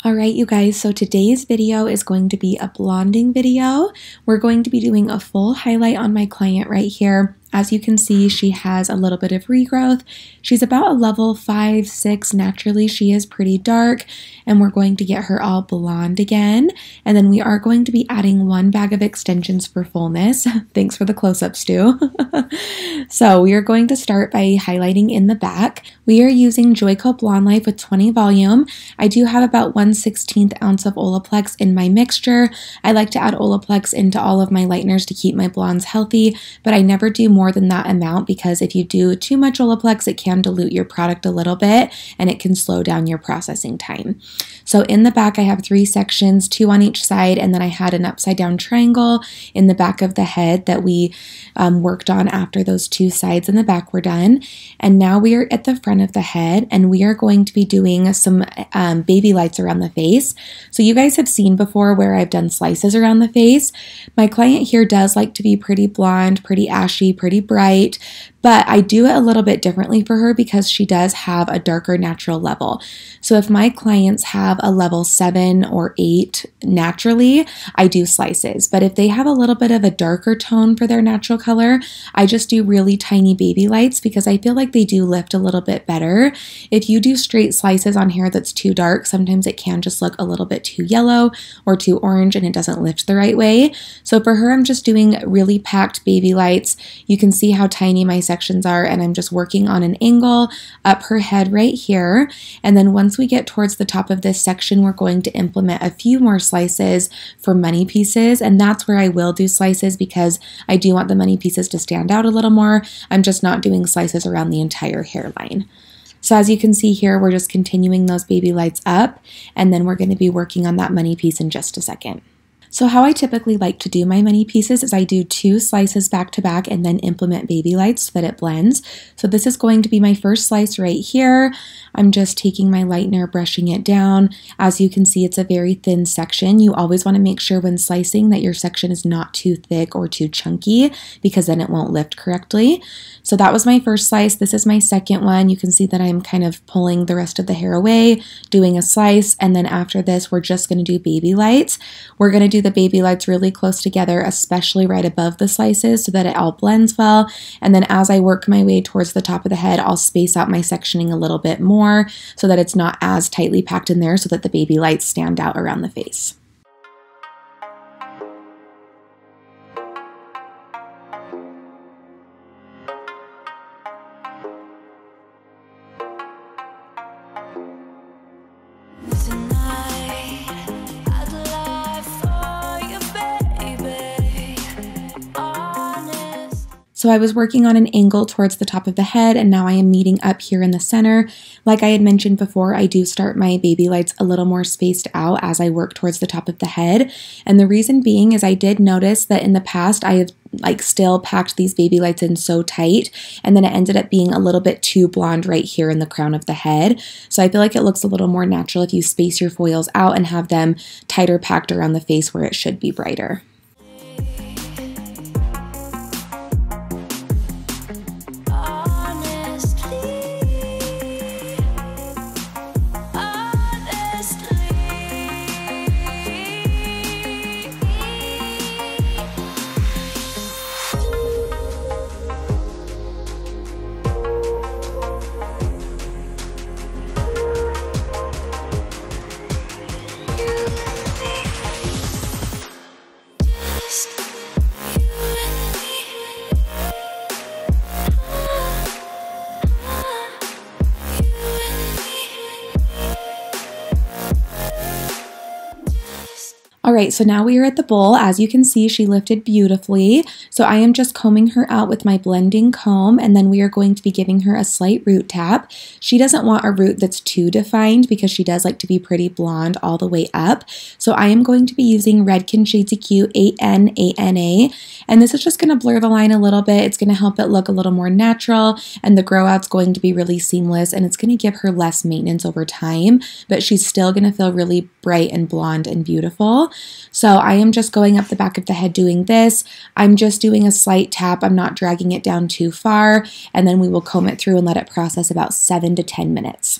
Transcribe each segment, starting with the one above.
All right, you guys, so today's video is going to be a blonding video. We're going to be doing a full highlight on my client right here. As you can see, she has a little bit of regrowth. She's about a level 5, 6 naturally. She is pretty dark, and we're going to get her all blonde again. And then we are going to be adding 1 bag of extensions for fullness. Thanks for the close-ups, too. So we are going to start by highlighting in the back. We are using Joico Blonde Life with 20 volume. I do have about 1/16 ounce of Olaplex in my mixture. I like to add Olaplex into all of my lighteners to keep my blondes healthy, but I never do more than that amount because if you do too much Olaplex, it can dilute your product a little bit and it can slow down your processing time. So in the back, I have 3 sections, 2 on each side, and then I had an upside down triangle in the back of the head that we worked on after those 2 sides in the back were done. And now we are at the front of the head, and we are going to be doing some baby lights around the face. So you guys have seen before where I've done slices around the face. My client here does like to be pretty blonde, pretty ashy, pretty bright, but I do it a little bit differently for her because she does have a darker natural level. So if my clients have a level 7 or 8 naturally, I do slices. But if they have a little bit of a darker tone for their natural color, I just do really tiny baby lights because I feel like they do lift a little bit better. If you do straight slices on hair that's too dark, sometimes it can just look a little bit too yellow or too orange and it doesn't lift the right way. So for her, I'm just doing really packed baby lights. You can see how tiny my sections are, and I'm just working on an angle up her head right here. And then once we get towards the top of this section, we're going to implement a few more slices for money pieces, and that's where I will do slices because I do want the money pieces to stand out a little more. I'm just not doing slices around the entire hairline. So as you can see here, we're just continuing those baby lights up, and then we're going to be working on that money piece in just a second. So how I typically like to do my money pieces is I do 2 slices back to back and then implement baby lights so that it blends. So this is going to be my first slice right here. I'm just taking my lightener, brushing it down. As you can see, it's a very thin section. You always want to make sure when slicing that your section is not too thick or too chunky because then it won't lift correctly. So that was my first slice. This is my second one. You can see that I'm kind of pulling the rest of the hair away, doing a slice, and then after this, we're just going to do baby lights. We're going to do the baby lights really close together, especially right above the slices so that it all blends well. And then as I work my way towards the top of the head, I'll space out my sectioning a little bit more so that it's not as tightly packed in there so that the baby lights stand out around the face. So I was working on an angle towards the top of the head, and now I am meeting up here in the center. Like I had mentioned before, I do start my baby lights a little more spaced out as I work towards the top of the head. And the reason being is I did notice that in the past I have still packed these baby lights in so tight, and then it ended up being a little bit too blonde right here in the crown of the head. So I feel like it looks a little more natural if you space your foils out and have them tighter packed around the face where it should be brighter. All right, so now we are at the bowl. As you can see, she lifted beautifully. So I am just combing her out with my blending comb, and then we are going to be giving her a slight root tap. She doesn't want a root that's too defined because she does like to be pretty blonde all the way up. So I am going to be using Redken Shades of Cute 8N8NA, and this is just going to blur the line a little bit. It's going to help it look a little more natural, and the grow out's going to be really seamless, and it's going to give her less maintenance over time, but she's still going to feel really bright and blonde and beautiful. So I am just going up the back of the head doing this. I'm just doing a slight tap. I'm not dragging it down too far, and then we will comb it through and let it process about 7 to 10 minutes.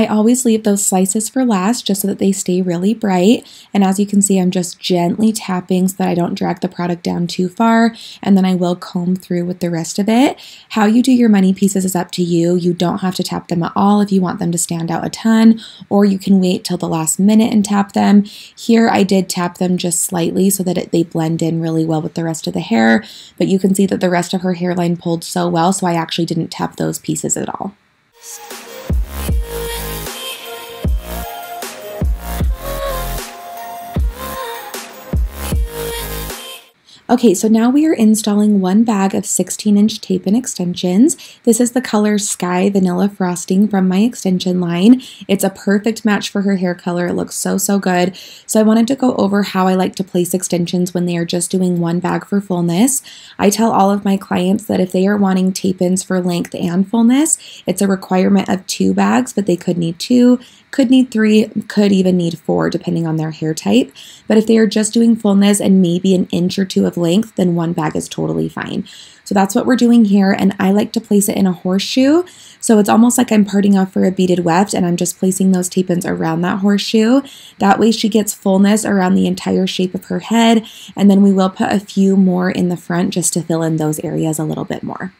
I always leave those slices for last just so that they stay really bright. And as you can see, I'm just gently tapping so that I don't drag the product down too far. And then I will comb through with the rest of it. How you do your money pieces is up to you. You don't have to tap them at all if you want them to stand out a ton, or you can wait till the last minute and tap them. Here I did tap them just slightly so that they blend in really well with the rest of the hair. But you can see that the rest of her hairline pulled so well, so I actually didn't tap those pieces at all. Okay, so now we are installing one bag of 16-inch tape and extensions. This is the color Sky Vanilla Frosting from my extension line. It's a perfect match for her hair color. It looks so, so good. So I wanted to go over how I like to place extensions when they are just doing one bag for fullness. I tell all of my clients that if they are wanting tape-ins for length and fullness, it's a requirement of 2 bags, but they could need 2. Could need 3, could even need 4 depending on their hair type. But if they are just doing fullness and maybe an inch or 2 of length, then 1 bag is totally fine. So that's what we're doing here, and I like to place it in a horseshoe. So it's almost like I'm parting off for a beaded weft, and I'm just placing those tape-ins around that horseshoe. That way she gets fullness around the entire shape of her head, and then we will put a few more in the front just to fill in those areas a little bit more.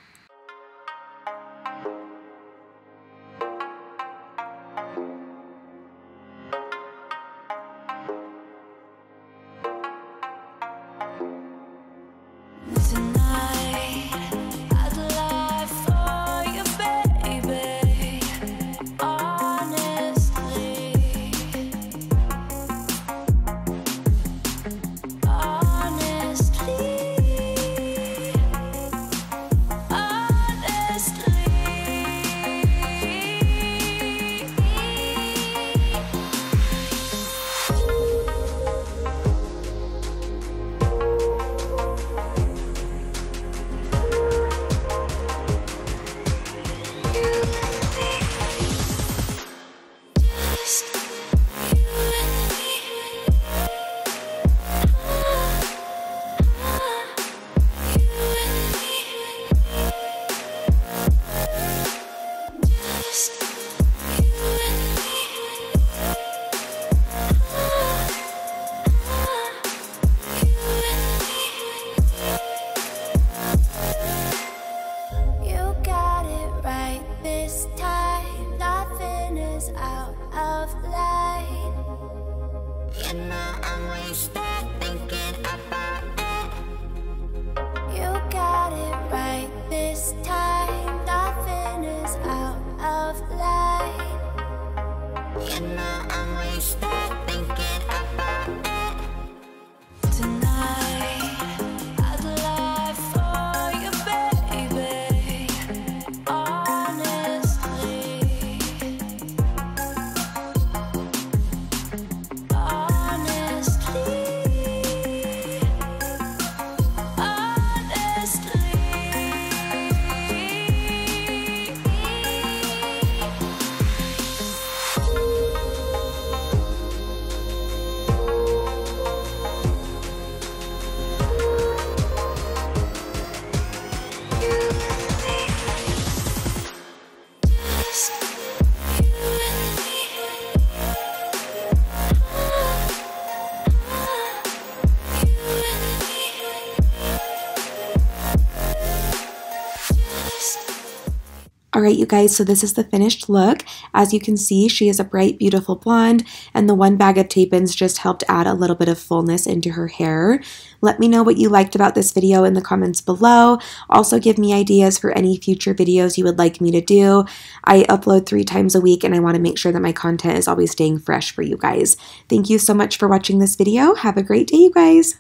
Alright you guys, so this is the finished look. As you can see, she is a bright, beautiful blonde, and the one bag of tape-ins just helped add a little bit of fullness into her hair. Let me know what you liked about this video in the comments below. Also give me ideas for any future videos you would like me to do. I upload 3 times a week, and I want to make sure that my content is always staying fresh for you guys. Thank you so much for watching this video. Have a great day, you guys.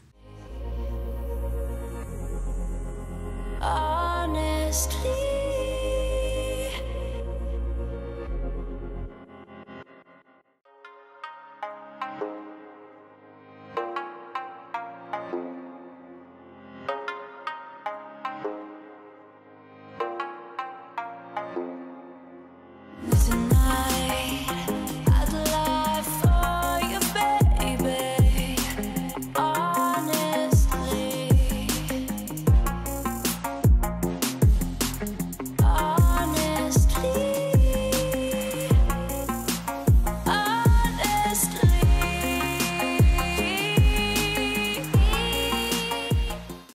Honestly.